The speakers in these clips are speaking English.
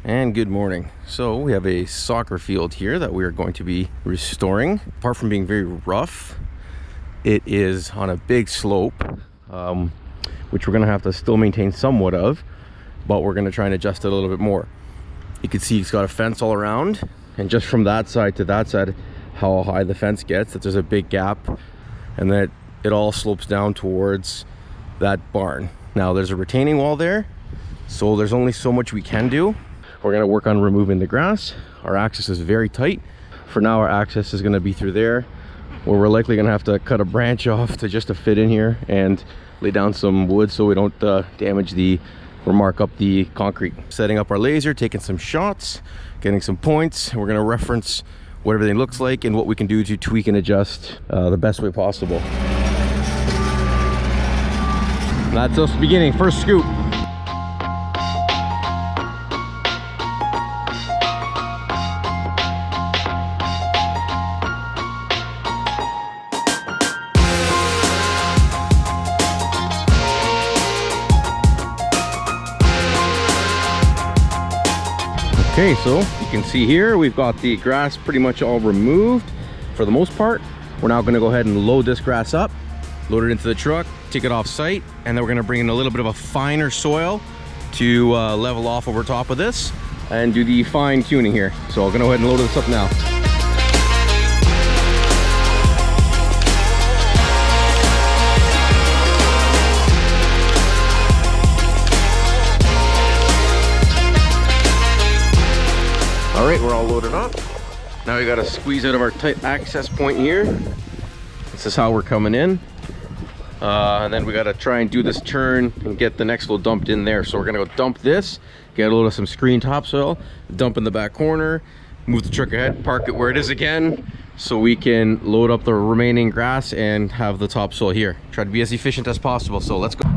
And good morning. So we have a soccer field here that we are going to be restoring. Apart from being very rough, it is on a big slope, which we're going to have to still maintain somewhat of, but we're going to try and adjust it a little bit more. You can see it's got a fence all around, and just from that side to that side, how high the fence gets, that there's a big gap, and that it all slopes down towards that barn. Now there's a retaining wall there, so there's only so much we can do. We're going to work on removing the grass. Our access is very tight. For now, our access is going to be through there, where we're likely going to have to cut a branch off to fit in here and lay down some wood so we don't damage or mark up the concrete. Setting up our laser, taking some shots, getting some points. We're going to reference what everything looks like and what we can do to tweak and adjust the best way possible. That's us beginning. First scoop. Okay, so you can see here we've got the grass pretty much all removed for the most part. We're now going to go ahead and load this grass up, load it into the truck, take it off site, and then we're going to bring in a little bit of a finer soil to level off over top of this and do the fine tuning here. So I'm going to go ahead and load this up now. All right, we're all loaded up. Now we got to squeeze out of our tight access point here. This is how we're coming in. And then we got to try and do this turn and get the next load dumped in there. So we're going to go dump this, get a load of some screen topsoil, dump in the back corner, move the truck ahead, park it where it is again, so we can load up the remaining grass and have the topsoil here. Try to be as efficient as possible. So let's go.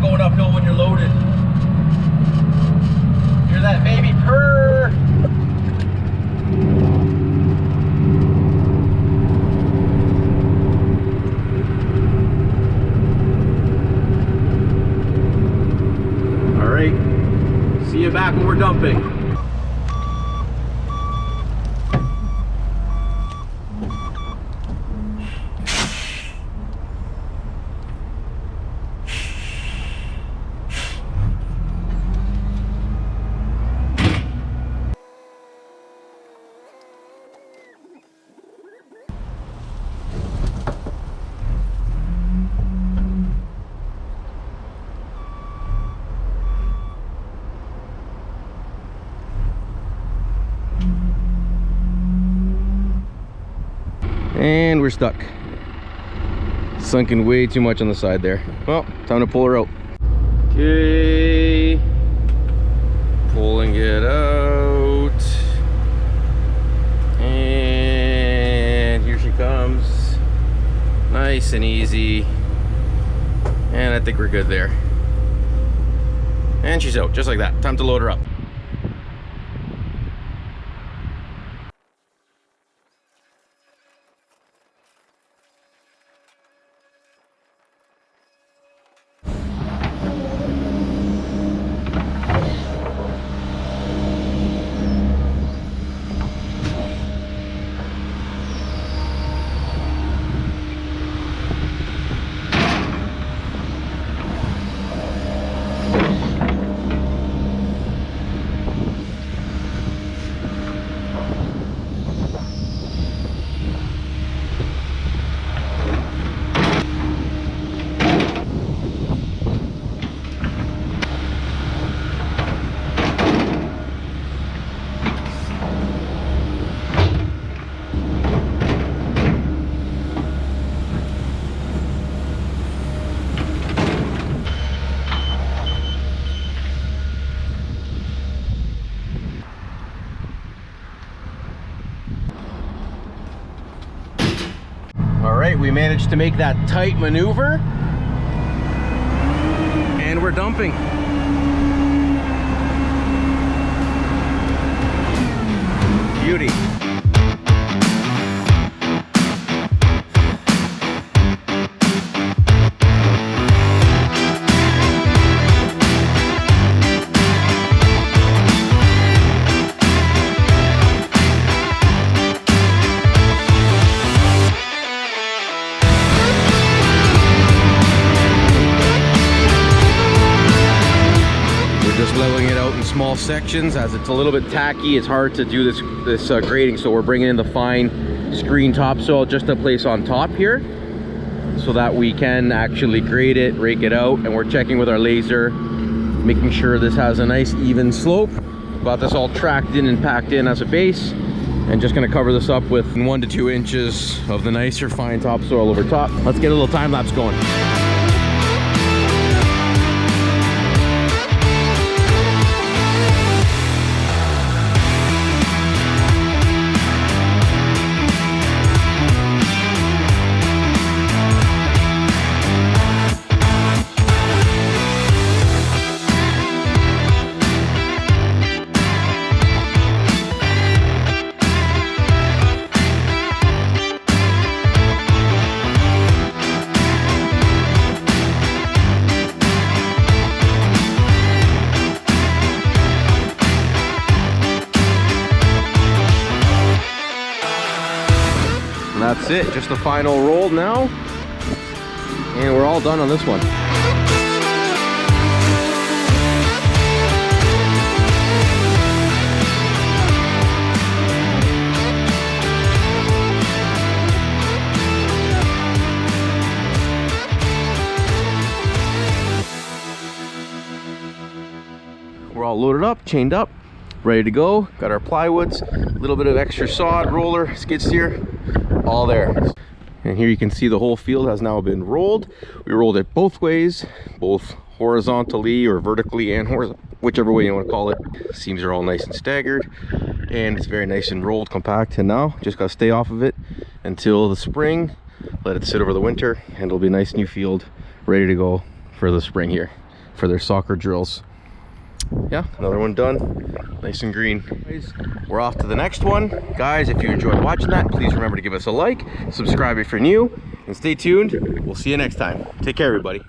Going uphill when you're loaded. Hear that baby purr? All right, see you back when we're dumping. And we're stuck. Sunken way too much on the side there. Well, time to pull her out. Okay. Pulling it out. And here she comes. Nice and easy. And I think we're good there. And she's out, just like that. Time to load her up. right, we managed to make that tight maneuver and we're dumping. Beauty. Just leveling it out in small sections as it's a little bit tacky. It's hard to do this grading, so we're bringing in the fine screen topsoil just to place on top here so that we can actually grade it, rake it out, and we're checking with our laser, making sure this has a nice even slope. Got this all tracked in and packed in as a base, and just going to cover this up with 1 to 2 inches of the nicer fine topsoil over top. Let's get a little time lapse going. That's it, just the final roll now, and we're all done on this one. We're all loaded up, chained up, ready to go. Got our plywoods, a little bit of extra sod, roller, skid steer, all there. And here you can see the whole field has now been rolled. We rolled it both ways, both horizontally or vertically, and whichever way you want to call it. Seams are all nice and staggered, and it's very nice and rolled, compact. And now just gotta stay off of it until the spring, let it sit over the winter, and it'll be a nice new field ready to go for the spring here for their soccer drills. Yeah, another one done, nice and green. We're off to the next one. Guys, if you enjoyed watching that, please remember to give us a like, subscribe if you're new, and stay tuned. We'll see you next time. Take care, everybody.